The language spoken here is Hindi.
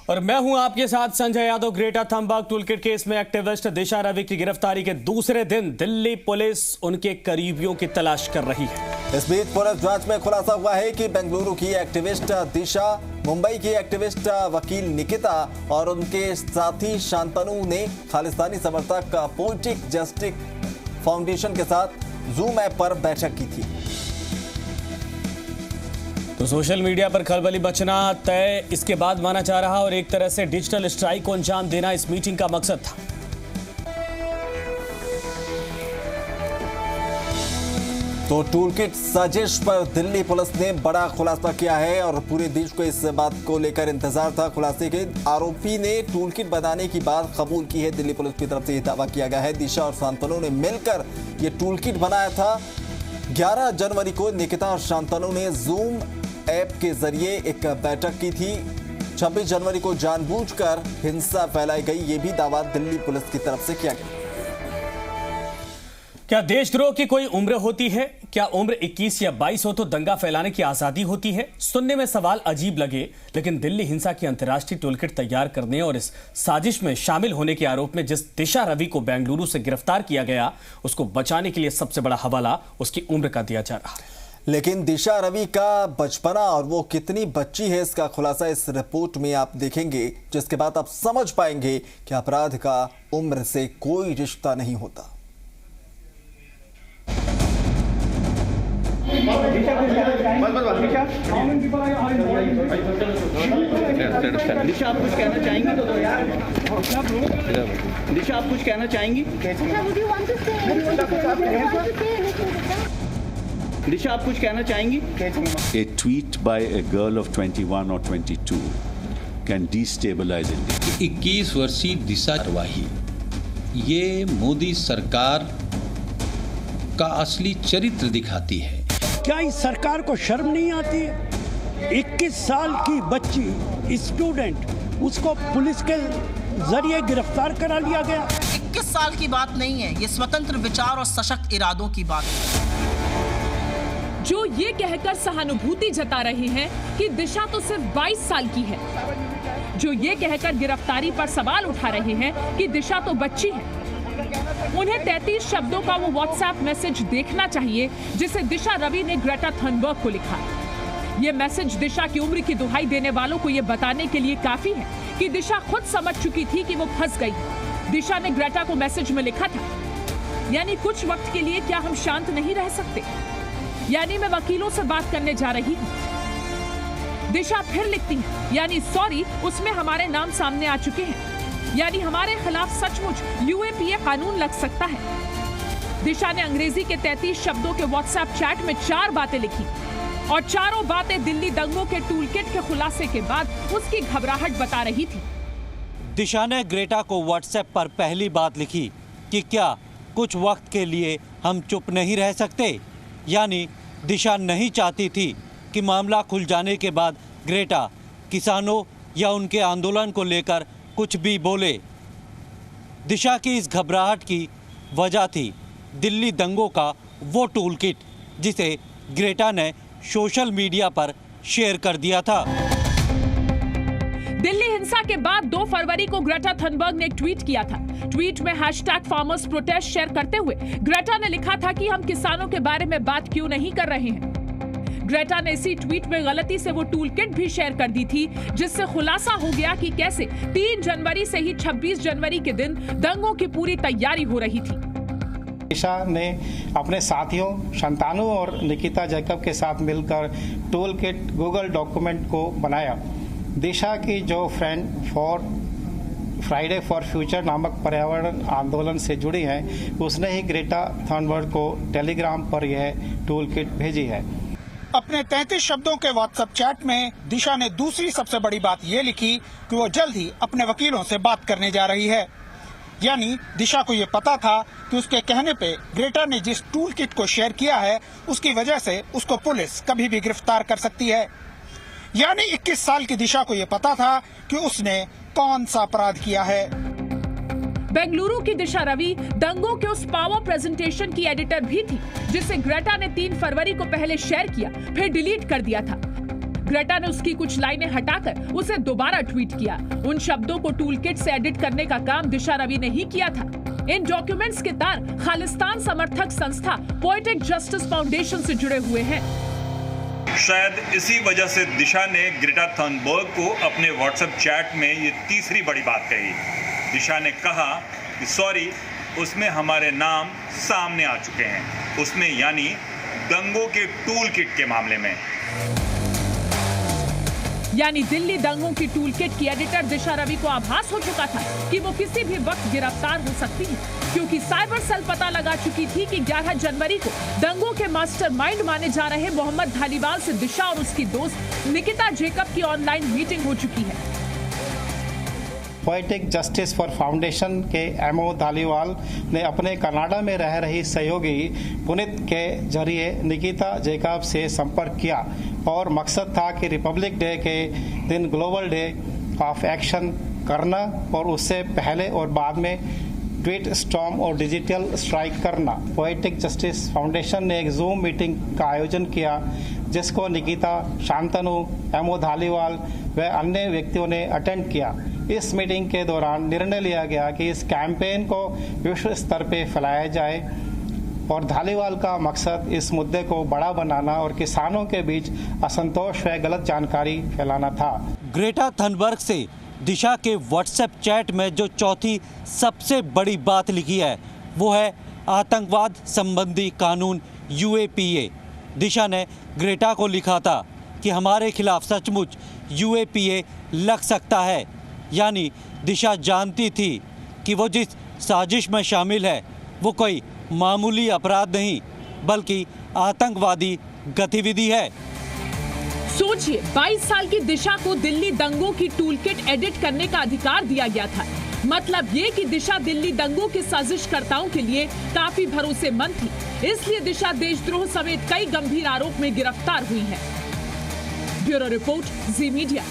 और मैं हूं आपके साथ Sanjay Yadav. Greta Thunberg toolkit case में एक्टिविस्ट दिशा रवि की गिरफ्तारी के दूसरे दिन दिल्ली पुलिस उनके करीबियों की तलाश कर रही है। इस बीच पुलिस जांच में खुलासा हुआ है कि बेंगलुरु की एक्टिविस्ट दिशा, मुंबई की एक्टिविस्ट वकील निकिता और उनके साथी शांतनु ने खालिस्तानी समर्थक पोएटिक जस्टिस फाउंडेशन के साथ जूम ऐप पर बैठक की थी। तो सोशल मीडिया पर खलबली मचना तय इसके बाद माना जा रहा और एक तरह से डिजिटल स्ट्राइक को अंजाम देना इस मीटिंग का मकसद था। तो टूलकिट साजिश पर दिल्ली पुलिस ने बड़ा खुलासा किया है और पूरे देश को इस बात को लेकर इंतजार था। खुलासे के आरोपी ने टूलकिट बनाने की बात कबूल की है। दिल्ली पुलिस की तरफ से यह दावा किया गया है दिशा और शांतनु ने मिलकर ये टूलकिट बनाया था। 11 जनवरी को निकिता और शांतनु ने जूम ऐप के जरिए एक बैठक की थी। 26 जनवरी को जानबूझकर हिंसा फैलाई गई, ये भी दावा दिल्ली पुलिस की तरफ से किया गया। क्या देशद्रोह की कोई उम्र होती है? क्या उम्र 21 या 22 हो तो दंगा फैलाने की आजादी होती है? सुनने में सवाल अजीब लगे, लेकिन दिल्ली हिंसा की अंतर्राष्ट्रीय टूलकिट तैयार करने और इस साजिश में शामिल होने के आरोप में जिस दिशा रवि को बेंगलुरु से गिरफ्तार किया गया, उसको बचाने के लिए सबसे बड़ा हवाला उसकी उम्र का दिया जा रहा है। लेकिन दिशा रवि का बचपना और वो कितनी बच्ची है, इसका खुलासा इस रिपोर्ट में आप देखेंगे, जिसके बाद आप समझ पाएंगे कि अपराध का उम्र से कोई रिश्ता नहीं होता। दिशा, आप कुछ कहना चाहेंगी? दिशा, आप कुछ कहना चाहेंगी? दिशा, आप कुछ कहना चाहेंगी? A tweet by a girl of 21 or 22 can destabilize India. 21 वर्षीय दिशा रवि ये मोदी सरकार का असली चरित्र दिखाती है। क्या इस सरकार को शर्म नहीं आती है? 21 साल की बच्ची स्टूडेंट, उसको पुलिस के जरिए गिरफ्तार करा लिया गया। 21 साल की बात नहीं है, ये स्वतंत्र विचार और सशक्त इरादों की बात है। जो ये कहकर सहानुभूति जता रहे हैं कि दिशा तो सिर्फ 22 साल की है, जो ये कहकर गिरफ्तारी पर सवाल उठा रहे हैं कि दिशा तो बच्ची है, उन्हें 33 शब्दों का वो व्हाट्सएप मैसेज देखना चाहिए जिसे दिशा रवि ने ग्रेटा थनबर्ग को लिखा। ये मैसेज दिशा की उम्र की दुहाई देने वालों को ये बताने के लिए काफी है कि दिशा खुद समझ चुकी थी कि वो फंस गई। दिशा ने ग्रेटा को मैसेज में लिखा था, यानी कुछ वक्त के लिए क्या हम शांत नहीं रह सकते? यानी मैं वकीलों से बात करने जा रही हूँ। दिशा फिर लिखती है, यानी सॉरी, उसमें हमारे नाम सामने आ चुके हैं, यानी हमारे खिलाफ सचमुच यूएपीए कानून लग सकता है। दिशा ने अंग्रेजी के 33 शब्दों के व्हाट्सएप चैट में 4 बातें लिखी और चारों बातें दिल्ली दंगों के टूलकिट के खुलासे के बाद उसकी घबराहट बता रही थी। दिशा ने ग्रेटा को व्हाट्सएप पर पहली बात लिखी कि क्या कुछ वक्त के लिए हम चुप नहीं रह सकते, यानी दिशा नहीं चाहती थी कि मामला खुल जाने के बाद ग्रेटा किसानों या उनके आंदोलन को लेकर कुछ भी बोले। दिशा की इस घबराहट की वजह थी दिल्ली दंगों का वो टूलकिट जिसे ग्रेटा ने सोशल मीडिया पर शेयर कर दिया था। दिल्ली हिंसा के बाद 2 फरवरी को ग्रेटा थनबर्ग ने एक ट्वीट किया था। ट्वीट में #फार्मर्स प्रोटेस्ट शेयर करते हुए ग्रेटा ने लिखा था कि हम किसानों के बारे में बात क्यों नहीं कर रहे हैं। ग्रेटा ने इसी ट्वीट में गलती से वो टूलकिट भी शेयर कर दी थी, जिससे खुलासा हो गया कि कैसे 3 जनवरी से ही 26 जनवरी के दिन दंगों की पूरी तैयारी हो रही थी। दिशा ने अपने साथियों शांतनु और निकिता जैकब के साथ मिलकर टूलकिट गूगल डॉक्यूमेंट को बनाया। दिशा की जो फ्राइडे फॉर फ्यूचर नामक पर्यावरण आंदोलन से जुड़ी हैं, उसने ही ग्रेटा थनबर्ग को टेलीग्राम पर यह टूलकिट भेजी है। अपने 33 शब्दों के व्हाट्सएप चैट में दिशा ने दूसरी सबसे बड़ी बात ये लिखी कि वो जल्द ही अपने वकीलों से बात करने जा रही है। यानी दिशा को ये पता था कि उसके कहने पे ग्रेटा ने जिस टूलकिट को शेयर किया है, उसकी वजह से उसको पुलिस कभी भी गिरफ्तार कर सकती है। यानी 21 साल की दिशा को ये पता था कि उसने कौन सा अपराध किया है। बेंगलुरु की दिशा रवि दंगों के उस पावर प्रेजेंटेशन की एडिटर भी थी, जिसे ग्रेटा ने 3 फरवरी को पहले शेयर किया, फिर डिलीट कर दिया था। ग्रेटा ने उसकी कुछ लाइनें हटाकर उसे दोबारा ट्वीट किया। उन शब्दों को टूलकिट से एडिट करने का काम दिशा रवि ने ही किया था। इन डॉक्यूमेंट्स के तार खालिस्तान समर्थक संस्था पोएटिक जस्टिस फाउंडेशन से जुड़े हुए हैं। शायद इसी वजह से दिशा ने ग्रेटा थनबर्ग को अपने व्हाट्सएप चैट में ये तीसरी बड़ी बात कही। दिशा ने कहा कि सॉरी, उसमें हमारे नाम सामने आ चुके हैं, उसमें यानी दंगों के टूल किट के मामले में। यानी दिल्ली दंगों की टूलकिट की एडिटर दिशा रवि को आभास हो चुका था कि वो किसी भी वक्त गिरफ्तार हो सकती है, क्योंकि साइबर सेल पता लगा चुकी थी कि 11 जनवरी को दंगों के मास्टरमाइंड माने जा रहे मोहम्मद धालीवाल से दिशा और उसकी दोस्त निकिता जैकब की ऑनलाइन मीटिंग हो चुकी है। पोएटिक जस्टिस फॉर फाउंडेशन के एमओ धालीवाल ने अपने कनाडा में रह रही सहयोगी पुनीत के जरिए निकिता जैकब से संपर्क किया और मकसद था कि रिपब्लिक डे के दिन ग्लोबल डे ऑफ एक्शन करना और उससे पहले और बाद में ट्वीट स्टॉर्म और डिजिटल स्ट्राइक करना। पोएटिक जस्टिस फाउंडेशन ने एक जूम मीटिंग का आयोजन किया जिसको निकिता, शांतनु, एमओ धालीवाल व अन्य व्यक्तियों ने अटेंड किया। इस मीटिंग के दौरान निर्णय लिया गया कि इस कैंपेन को विश्व स्तर पर फैलाया जाए और धालीवाल का मकसद इस मुद्दे को बड़ा बनाना और किसानों के बीच असंतोष व गलत जानकारी फैलाना था। ग्रेटा थनबर्ग से दिशा के व्हाट्सएप चैट में जो चौथी सबसे बड़ी बात लिखी है वो है आतंकवाद संबंधी कानून UAPA। दिशा ने ग्रेटा को लिखा था कि हमारे खिलाफ सचमुच UAPA लग सकता है, यानी दिशा जानती थी कि वो जिस साजिश में शामिल है वो कोई मामूली अपराध नहीं बल्कि आतंकवादी गतिविधि है। सोचिए, 22 साल की दिशा को दिल्ली दंगों की टूलकिट एडिट करने का अधिकार दिया गया था। मतलब ये कि दिशा दिल्ली दंगों के साजिशकर्ताओं के लिए काफी भरोसेमंद थी, इसलिए दिशा देशद्रोह समेत कई गंभीर आरोप में गिरफ्तार हुई है। ब्यूरो रिपोर्ट, जी मीडिया।